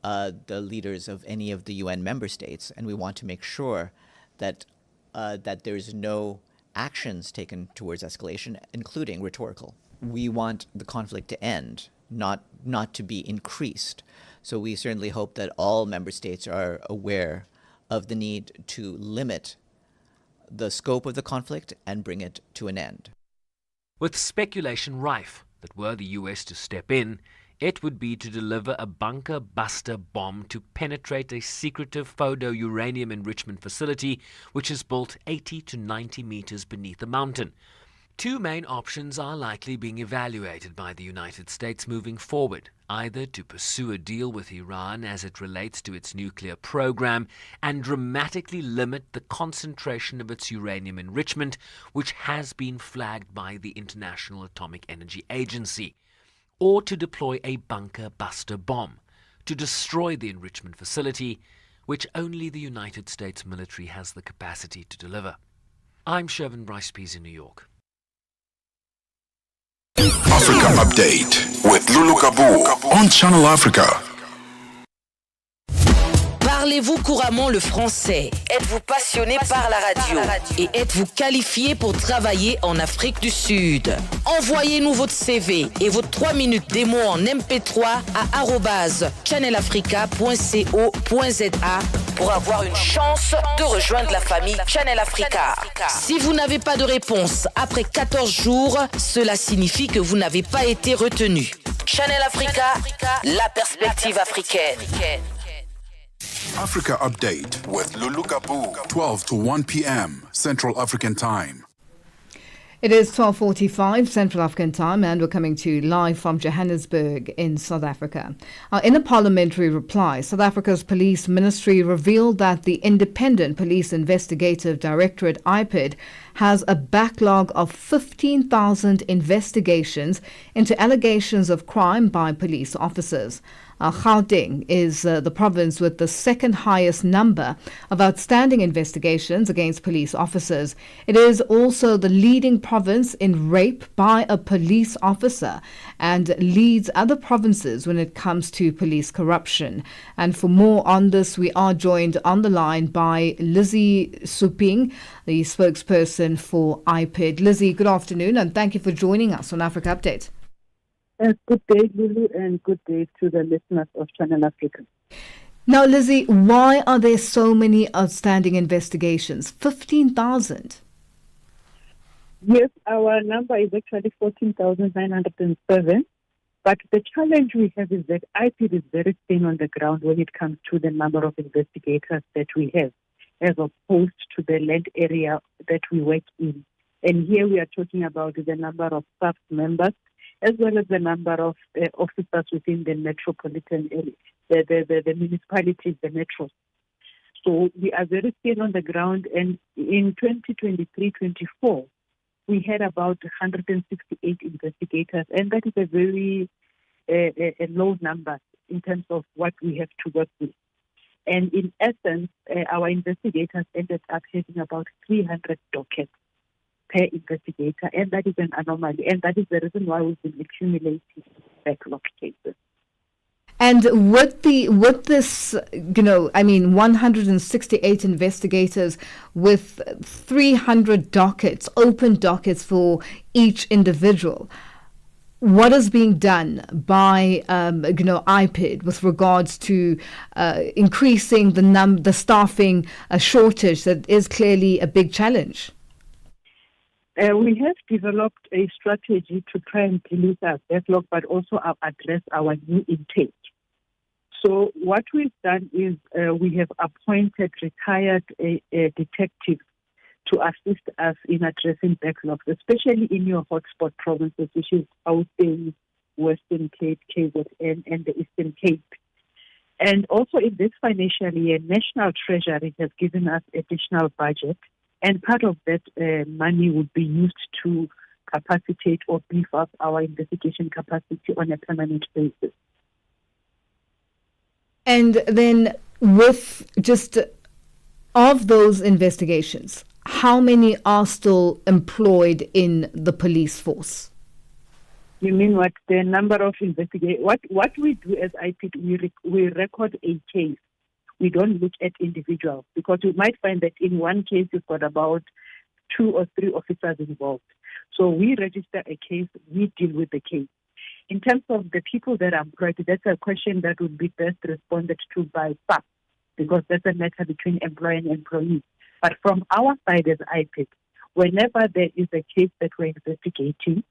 the leaders of any of the UN member states, and we want to make sure that that there's no actions taken towards escalation, including rhetorical. We want the conflict to end, not to be increased. So we certainly hope that all member states are aware of the need to limit the scope of the conflict and bring it to an end. With speculation rife that were the US to step in, it would be to deliver a bunker-buster bomb to penetrate a secretive Fordo uranium enrichment facility which is built 80 to 90 meters beneath the mountain. 2 main options are likely being evaluated by the United States moving forward, either to pursue a deal with Iran as it relates to its nuclear program and dramatically limit the concentration of its uranium enrichment, which has been flagged by the International Atomic Energy Agency, or to deploy a bunker-buster bomb to destroy the enrichment facility, which only the United States military has the capacity to deliver. I'm Shervin Bryce-Pease in New York. Africa Update with Lulu Gaboo on Channel Africa. Parlez-vous couramment le français? Êtes-vous passionné par la radio? Et êtes-vous qualifié pour travailler en Afrique du Sud? Envoyez-nous votre CV et vos 3 minutes démo en MP3 à @channelafrica.co.za pour avoir une chance de rejoindre la famille Channel Africa. Si vous n'avez pas de réponse après 14 jours, cela signifie que vous n'avez pas été retenu. Channel Africa, la perspective africaine. Africa Update with Lulu Gaboo, 12 to 1 p.m. Central African Time. It is 12:45 Central African Time, and we're coming to you live from Johannesburg in South Africa. In a parliamentary reply, South Africa's Police Ministry revealed that the Independent Police Investigative Directorate, IPID, has a backlog of 15,000 investigations into allegations of crime by police officers. Gauteng is the province with the second highest number of outstanding investigations against police officers. It is also the leading province in rape by a police officer and leads other provinces when it comes to police corruption. And for more on this, we are joined on the line by Lizzie Suping, the spokesperson for IPID. Lizzie, good afternoon, and thank you for joining us on Africa Update. Good day, Lulu, and good day to the listeners of Channel Africa. Now, Lizzie, why are there so many outstanding investigations? 15,000? Yes, our number is actually 14,907. But the challenge we have is that IPID is very thin on the ground when it comes to the number of investigators that we have, as opposed to the land area that we work in. And here we are talking about the number of staff members, as well as the number of officers within the metropolitan area, the municipalities, the metros. So we are very thin on the ground, and in 2023-24, we had about 168 investigators, and that is a very a low number in terms of what we have to work with. And in essence, our investigators ended up having about 300 dockets per investigator, and that is an anomaly, and that is the reason why we've been accumulating backlog cases. And with this, 168 investigators with 300 dockets, open dockets for each individual, what is being done by IPID with regards to increasing the staffing shortage that is clearly a big challenge? We have developed a strategy to try and reduce our backlog, but also address our new intake. So what we've done is we have appointed retired detectives to assist us in addressing backlogs, especially in your hotspot provinces, which is Gauteng, Western Cape, KZN, and the Eastern Cape. And also in this financial year, National Treasury has given us additional budget, and part of that money would be used to capacitate or beef up our investigation capacity on a permanent basis. And then with just of those investigations, how many are still employed in the police force? You mean what the number of investigators? What we do as IPID, we record a case. We don't look at individuals, because you might find that in one case you've got about 2 or 3 officers involved. So we register a case, we deal with the case. In terms of the people that are employed, that's a question that would be best responded to by staff, because that's a matter between employer and employee. But from our side as IPID, whenever there is a case that we're investigating,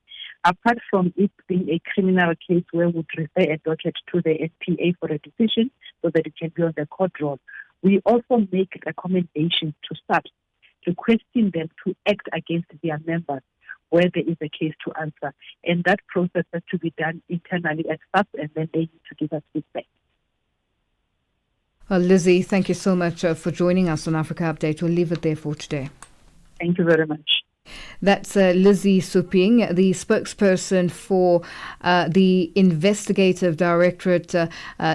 apart from it being a criminal case where we would refer a docket to the SPA for a decision so that it can be on the court roll, we also make recommendations to staff to question them to act against their members where there is a case to answer. And that process has to be done internally at staff, and then they need to give us feedback. Well, Lizzie, thank you so much for joining us on Africa Update. We'll leave it there for today. Thank you very much. That's Lizzie Suping, the spokesperson for the Investigative Directorate,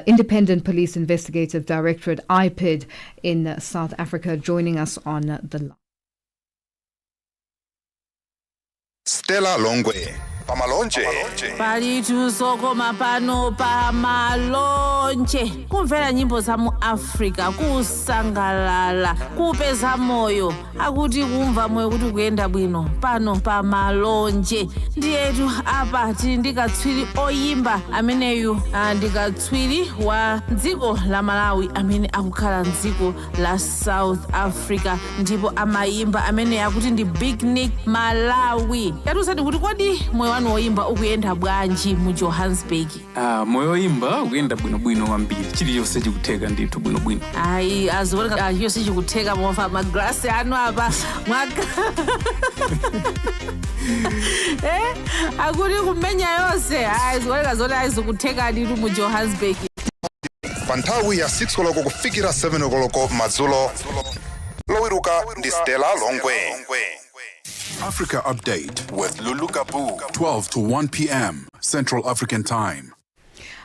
Independent Police Investigative Directorate, IPID, in South Africa, joining us on the line. Stella Longwe pamalonje palitusokoma pano pamalonje kumvera nyimbo za mu africa kusangalala kupeza moyo akuti kumva moyo kuti kuyenda bwino pano pamalonje ndiyetu apa tili ndi katswiri oyimba ameneyu ndi katswiri wa dziko la malawi amene akukhala mdziko la south africa ndipo amayimba amene akuti ndi big nick malawi yatiuzani kuti kodi moyo wanu woyimba ukuyenda bwanji mu johannesburg? Moyo woyimba ukuyenda bwinobwino kwambiri chiliyonse chikutheka ndithu bwinobwino. Ayi aziwoneka chiliyonse chikutheka mofa magrasi anu apa akuti kumenya yonse aziwoneka zoti azikutheka ndithu mu johannesburg. pa nthawi ya 6 koloko kufikira 7 koloko madzulo lowiruka ndi Stella Longwe. Africa Update with Lulu Gaboo, 12 to 1 p.m. Central African Time.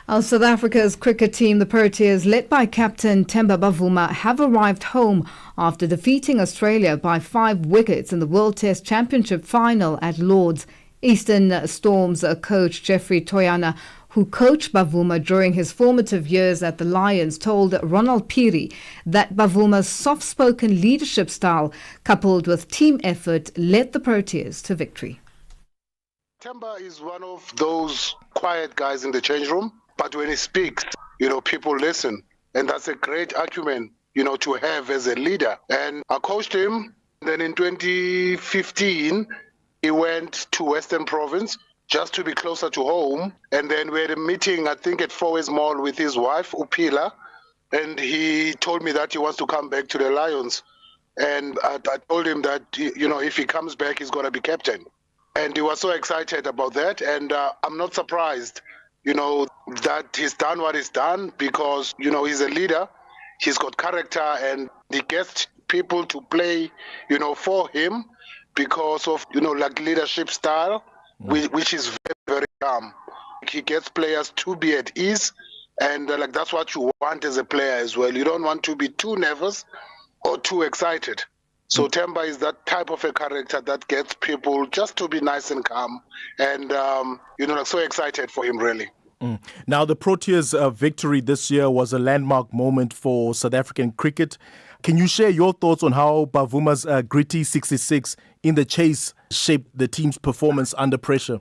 South Africa's cricket team, the Proteas, led by captain Themba Bavuma, have arrived home after defeating Australia by 5 wickets in the World Test Championship final at Lord's. Eastern Storm's coach Jeffrey Toyana, who coached Bavuma during his formative years at the Lions, told Ronald Phiri that Bavuma's soft-spoken leadership style, coupled with team effort, led the Proteas to victory. Themba is one of those quiet guys in the change room, but when he speaks, people listen. And that's a great acumen, to have as a leader. And I coached him. Then in 2015, he went to Western Province just to be closer to home. And then we had a meeting, I think, at Fourways Mall with his wife, Upila. And he told me that he wants to come back to the Lions. And I told him that, if he comes back, he's going to be captain. And he was so excited about that. And I'm not surprised, that he's done what he's done because, he's a leader. He's got character and he gets people to play, for him because of, leadership style, which is very, very calm. He gets players to be at ease. And that's what you want as a player as well. You don't want to be too nervous or too excited. So Themba is that type of a character that gets people just to be nice and calm and, so excited for him, really. Now, the Proteas' victory this year was a landmark moment for South African cricket. Can you share your thoughts on how Bavuma's gritty 66 in the chase shaped the team's performance under pressure?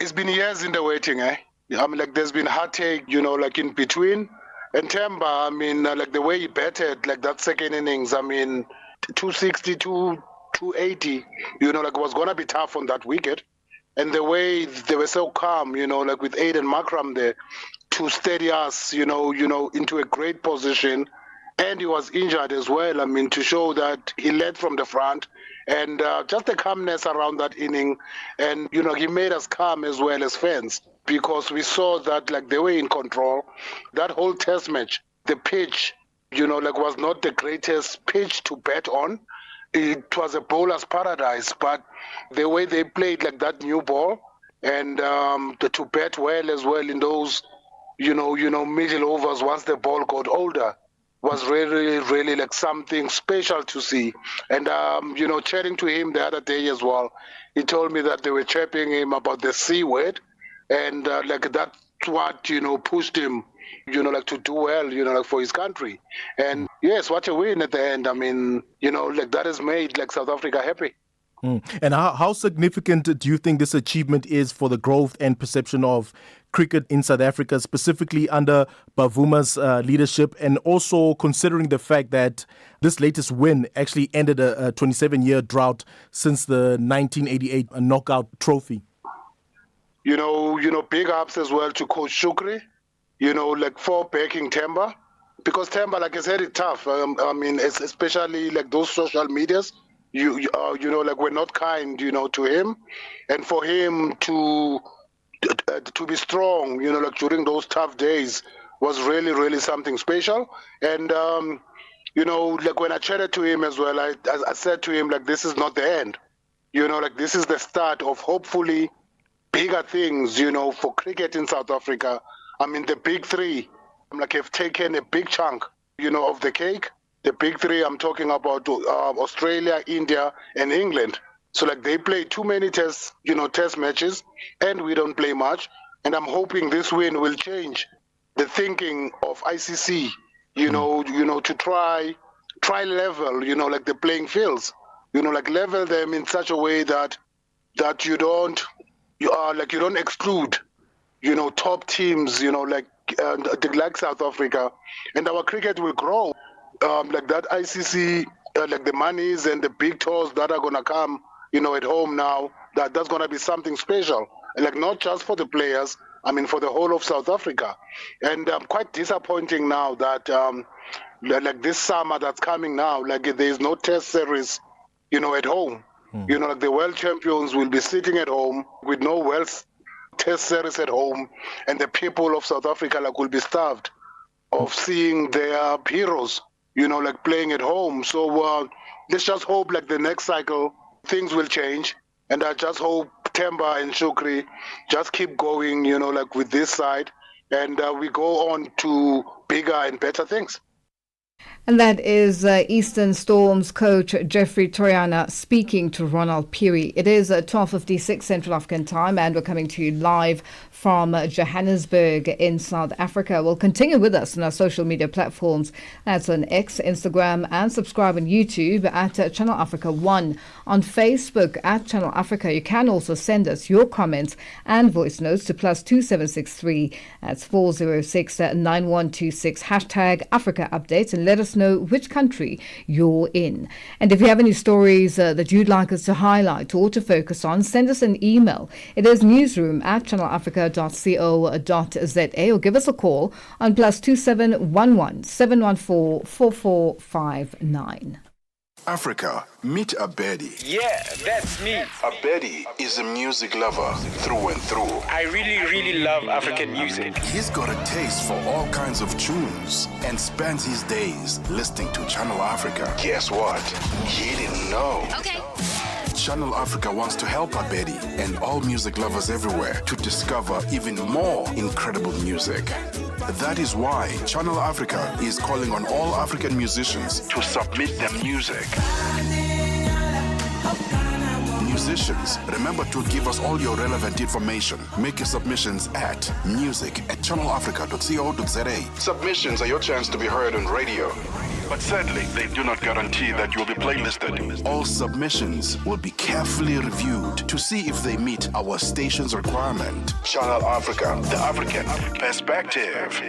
It's been years in the waiting, there's been heartache, in between. And Themba, the way he batted, that second innings, 260, 280, was going to be tough on that wicket. And the way they were so calm, with Aiden Makram there to steady us, into a great position. And he was injured as well, to show that he led from the front. And just the calmness around that inning. And, he made us calm as well as fans because we saw that, they were in control. That whole test match, the pitch, was not the greatest pitch to bet on. It was a bowler's paradise, but the way they played that new ball and to bat well as well in those, middle overs once the ball got older was really, really something special to see. And, chatting to him the other day as well, he told me that they were chirping him about the C word and that's what, pushed him to do well, for his country. And yes, what a win at the end. That has made South Africa happy. And how significant do you think this achievement is for the growth and perception of cricket in South Africa, specifically under Bavuma's leadership, and also considering the fact that this latest win actually ended a 27-year drought since the 1988 knockout trophy? Big ups as well to Coach Shukri. For backing Themba. Because Themba, like I said, it's tough. It's especially those social medias, we're not kind, to him. And for him to be strong, during those tough days was really, really something special. And, when I chatted to him as well, I said to him, this is not the end. This is the start of hopefully bigger things, for cricket in South Africa. The big three, have taken a big chunk, of the cake. The big three, I'm talking about Australia, India, and England. So like they play too many test matches, and we don't play much. And I'm hoping this win will change the thinking of ICC, to try level, like the playing fields, like level them in such a way that you don't exclude, top teams, like South Africa, and our cricket will grow, like that ICC, like the monies and the big tours that are gonna come, at home now. That's gonna be something special, like not just for the players. I mean, for the whole of South Africa, and quite disappointing now that like this summer that's coming now, like there is no test series, at home. Like the world champions will be sitting at home with no world test series at home, and the people of South Africa will be starved of seeing their heroes, like playing at home. So let's just hope like the next cycle things will change, and I just hope Temba and Shukri just keep going, like with this side, and we go on to bigger and better things. And that is Eastern Storm's coach Jeffrey Toriana speaking to Ronald Peary. It is 12:56 Central African time, and we're coming to you live from Johannesburg in South Africa. We'll continue with us on our social media platforms. That's on X, Instagram, and subscribe on YouTube at Channel Africa 1. On Facebook at Channel Africa. You can also send us your comments and voice notes to +2763. That's 406-9126. #Africa Updates, and let us know which country you're in. And if you have any stories that you'd like us to highlight or to focus on, send us an email. It is newsroom@channelafrica.co.za, or give us a call on +2711 714 4459. Africa, meet Abedi. Yeah, that's me. Abedi is a music lover through and through. I really love African music. He's got a taste for all kinds of tunes and spends his days listening to Channel Africa. Guess what? He didn't know. Okay. Channel Africa wants to help Abedi and all music lovers everywhere to discover even more incredible music. That is why Channel Africa is calling on all African musicians to submit their music. Musicians, remember to give us all your relevant information. Make your submissions at music@channelafrica.co.za. Submissions are your chance to be heard on radio. But sadly, they do not guarantee that you'll be playlisted. All submissions will be carefully reviewed to see if they meet our station's requirement. Channel Africa, the African perspective.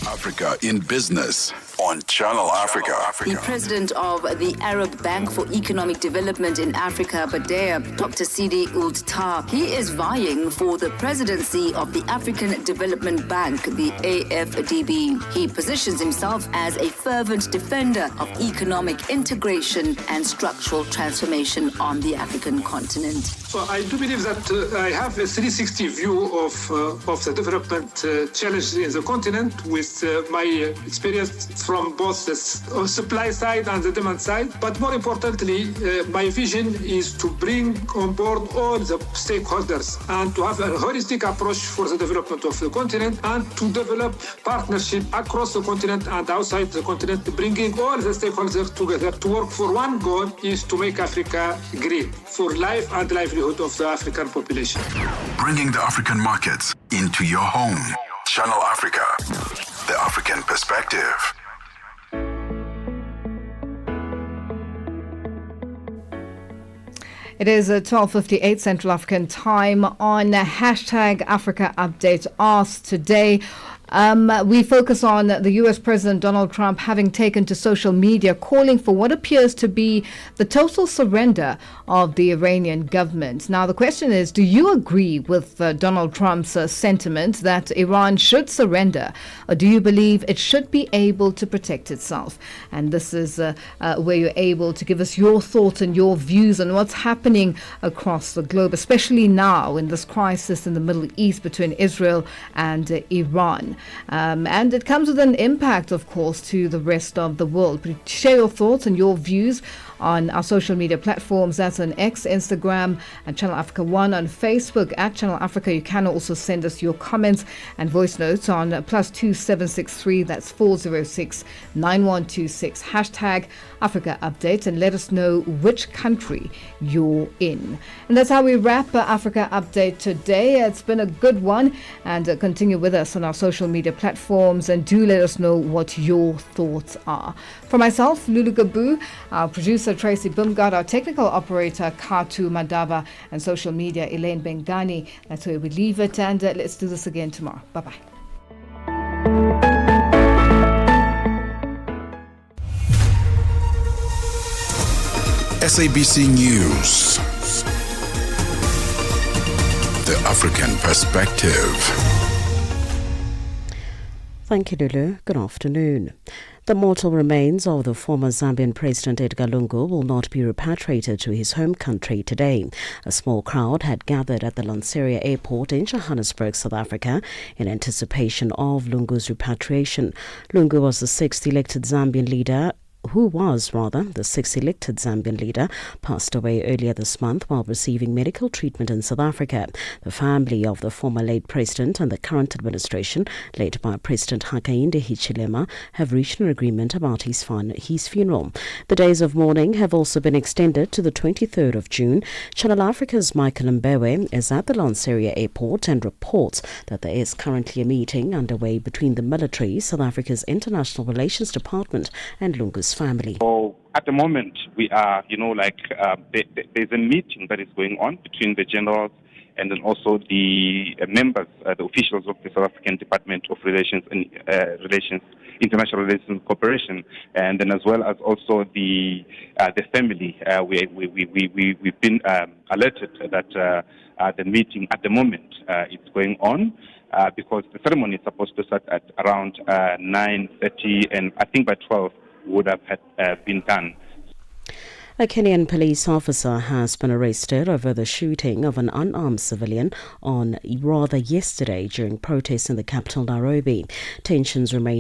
Africa in Business on Channel Africa. The president of the Arab Bank for Economic Development in Africa, Badea, Dr. Sidi Ould Tah, he is vying for the presidency of the African Development Bank, the AFDB. He positions himself as a fervent defender of economic integration and structural transformation on the African continent. So I do believe that I have a 360 view of the development challenges in the continent with my experience from both the supply side and the demand side. But more importantly, my vision is to bring on board all the stakeholders and to have a holistic approach for the development of the continent, and to develop partnership across the continent and outside the continent, bringing all the stakeholders together to work for one goal, is to make Africa green for life and livelihood of the African population. Bringing the African markets into your home. Channel Africa, the African perspective. It is 12:58 Central African time. On #Africa Update asked today, we focus on the U.S. President Donald Trump having taken to social media calling for what appears to be the total surrender of the Iranian government. Now, the question is, do you agree with Donald Trump's sentiment that Iran should surrender, or do you believe it should be able to protect itself? And this is where you're able to give us your thoughts and your views on what's happening across the globe, especially now in this crisis in the Middle East between Israel and Iran. And it comes with an impact, of course, to the rest of the world. But share your thoughts and your views on our social media platforms. That's on X, Instagram, and Channel Africa 1 on Facebook at Channel Africa. You can also send us your comments and voice notes on +2763, that's 406-9126, hashtag Africa Update, and let us know which country you're in. And that's how we wrap Africa Update today. It's been a good one, and continue with us on our social media platforms, and do let us know what your thoughts are. For myself, Lulu Gaboo, our producer Tracy Bumgard, our technical operator Katu Madava, and social media Elaine Bengani, that's where we leave it, and let's do this again tomorrow. Bye-bye. SABC News. The African Perspective. Thank you, Lulu. Good afternoon. The mortal remains of the former Zambian President Edgar Lungu will not be repatriated to his home country today. A small crowd had gathered at the Lanseria Airport in Johannesburg, South Africa, in anticipation of Lungu's repatriation. Lungu was the sixth elected Zambian leader the sixth elected Zambian leader, passed away earlier this month while receiving medical treatment in South Africa. The family of the former late president and the current administration, led by President Hakainde Hichilema, have reached an agreement about his funeral. The days of mourning have also been extended to the 23rd of June. Channel Africa's Michael Mbewe is at the Lanseria Airport and reports that there is currently a meeting underway between the military, South Africa's International Relations Department, and Lungu's family. So at the moment, we are, there's a meeting that is going on between the generals and then also the members, the officials of the South African Department of Relations and International Relations Cooperation, and then as well as also the family. We've been alerted that the meeting at the moment is going on. Because the ceremony is supposed to start at around 9:30, and I think by 12 would have been done. A Kenyan police officer has been arrested over the shooting of an unarmed civilian yesterday during protests in the capital Nairobi. Tensions remain